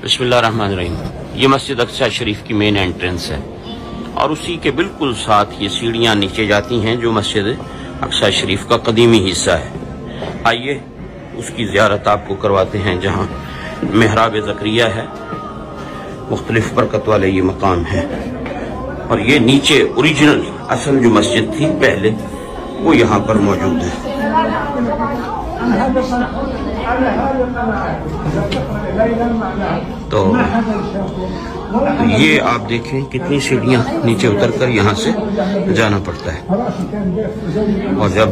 बिस्मिल्लाहिर्रहमानिर्रहीम। ये मस्जिद अक्सा शरीफ की मेन एंट्रेंस है और उसी के बिल्कुल साथ ये सीढ़ियाँ नीचे जाती हैं जो मस्जिद अक्सा शरीफ का कदीमी हिस्सा है। आइए उसकी ज़ियारत आपको करवाते हैं, जहाँ मेहराब ज़करिया है, मुख्तलिफ बरकत वाले ये मकाम है। और ये नीचे ओरिजिनल असल जो मस्जिद थी पहले वो यहाँ पर मौजूद है। तो ये आप देखें कितनी सीढ़ियाँ नीचे उतरकर यहाँ से जाना पड़ता है। और जब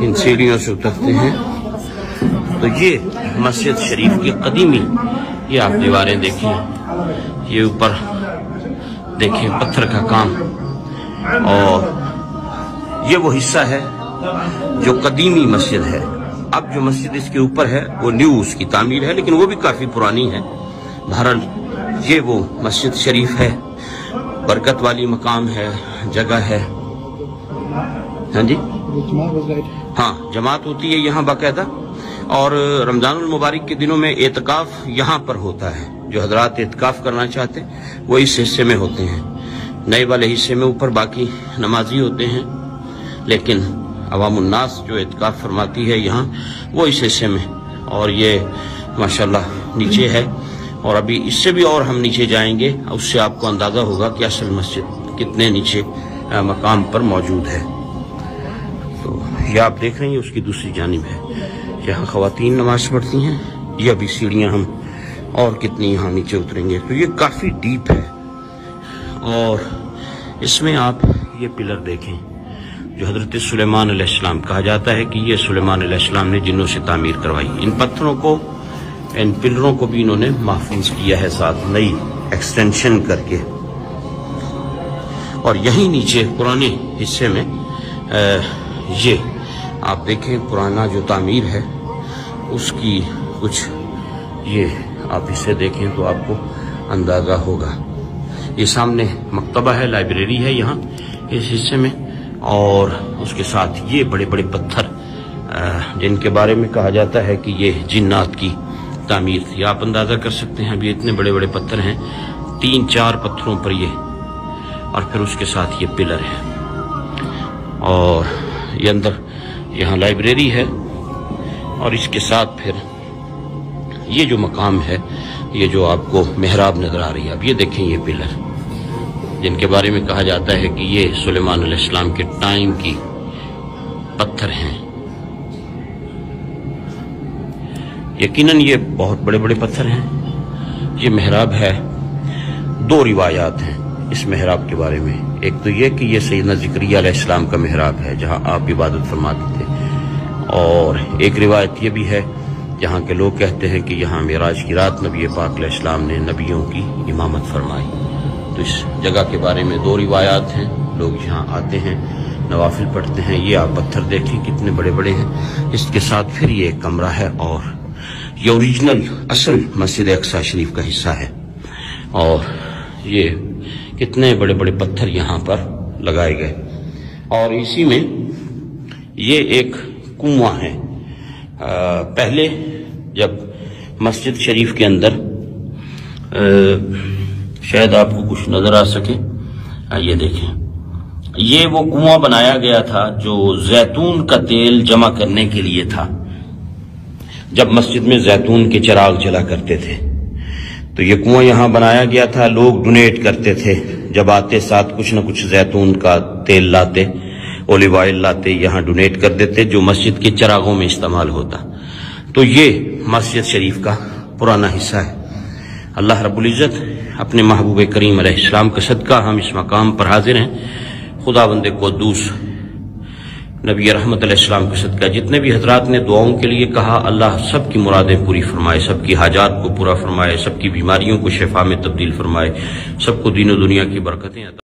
इन सीढ़ियों से उतरते हैं तो ये मस्जिद शरीफ की कदीमी, ये आप दीवारें देखें, ये ऊपर देखें पत्थर का काम, और ये वो हिस्सा है जो कदीमी मस्जिद है। अब जो मस्जिद इसके ऊपर है वो न्यू उसकी तामीर है, लेकिन वो भी काफी पुरानी है। बहरहाल ये वो मस्जिद शरीफ है, बरकत वाली मकाम है, जगह है। हाँ जी, हाँ, जमात होती है यहाँ बाकायदा। और रमजानुल मुबारक के दिनों में एतकाफ यहाँ पर होता है। जो हजरात एतकाफ करना चाहते हैं वो इस हिस्से में होते हैं, नए वाले हिस्से में ऊपर बाकी नमाजी होते हैं, लेकिन अवामुन्नास जो एतकाफ फरमाती है यहाँ वो इस हिस्से में। और ये माशाल्लाह नीचे है, और अभी इससे भी और हम नीचे जाएंगे, उससे आपको अंदाजा होगा कि असल मस्जिद कितने नीचे मकाम पर मौजूद है। तो ये आप देख रहे हैं उसकी दूसरी जानिब है, यहाँ ख़वातीन नमाज पढ़ती हैं। ये अभी सीढ़ियाँ हम और कितनी यहाँ नीचे उतरेंगे। तो ये काफ़ी डीप है, और इसमें आप ये पिलर देखें जो हजरत सुलेमान अलैहिस्सलाम कहा जाता है कि ये सुलेमान अलैहिस्सलाम ने जिन्नों से तामीर करवाई। इन पत्थरों को, इन पिलरों को भी इन्होंने महफूज किया है, साथ नई एक्सटेंशन करके। और यहीं नीचे पुराने हिस्से में ये आप देखें पुराना जो तामीर है उसकी कुछ, ये आप इसे देखें तो आपको अंदाजा होगा। ये सामने मकतबा है, लाइब्रेरी है यहाँ इस हिस्से में, और उसके साथ ये बड़े बड़े पत्थर जिनके बारे में कहा जाता है कि ये जिन्नात की तामीर थी। आप अंदाजा कर सकते हैं, अभी इतने बड़े बड़े पत्थर हैं, 3-4 पत्थरों पर ये, और फिर उसके साथ ये पिलर है। और ये अंदर यहाँ लाइब्रेरी है, और इसके साथ फिर ये जो मकाम है, ये जो आपको मेहराब नजर आ रही है, अब ये देखें ये पिलर जिनके बारे में कहा जाता है कि ये सुलेमान अलैहिस्सलाम के टाइम की पत्थर हैं। यकीनन ये बहुत बड़े बड़े पत्थर हैं। ये मेहराब है। 2 रिवायात हैं इस मेहराब के बारे में। एक तो ये कि ये सैयदना ज़करिया अलैहिस्सलाम का मेहराब है जहां आप इबादत फरमाते थे, और एक रिवायत ये भी है जहां के लोग कहते हैं कि यहाँ मेराज की रात नबी पाक अलैहिस्सलाम ने नबियों की इमामत फरमाई। तो इस जगह के बारे में 2 रिवायात हैं। लोग यहाँ आते हैं, नवाफिल पढ़ते हैं। ये आप पत्थर देखें कितने बड़े बड़े हैं। इसके साथ फिर ये एक कमरा है, और ये ओरिजिनल असल मस्जिद अक्सा शरीफ का हिस्सा है। और ये कितने बड़े बड़े पत्थर यहाँ पर लगाए गए। और इसी में ये एक कुआं है। पहले जब मस्जिद शरीफ के अंदर शायद आपको कुछ नजर आ सके, ये देखें, ये वो कुआं बनाया गया था जो जैतून का तेल जमा करने के लिए था। जब मस्जिद में जैतून के चिराग जला करते थे तो ये कुआं यहाँ बनाया गया था। लोग डोनेट करते थे, जब आते साथ कुछ न कुछ जैतून का तेल लाते, ओलिव ऑयल लाते, यहाँ डोनेट कर देते जो मस्जिद के चिरागों में इस्तेमाल होता। तो ये मस्जिद शरीफ का पुराना हिस्सा है। अल्लाह रब्बुल इज्जत अपने महबूब करीम अलैहिस्सलाम का सदका हम इस मकाम पर हाजिर हैं। खुदावंद कुद्दूस नबी रहमत अलैहिस्सलाम का सदका जितने भी हजरात ने दुआओं के लिए कहा, अल्लाह सबकी मुरादें पूरी फरमाए, सबकी हाजात को पूरा फरमाए, सबकी बीमारियों को शिफा में तब्दील फरमाए, सबको दीन और दुनिया की बरकतें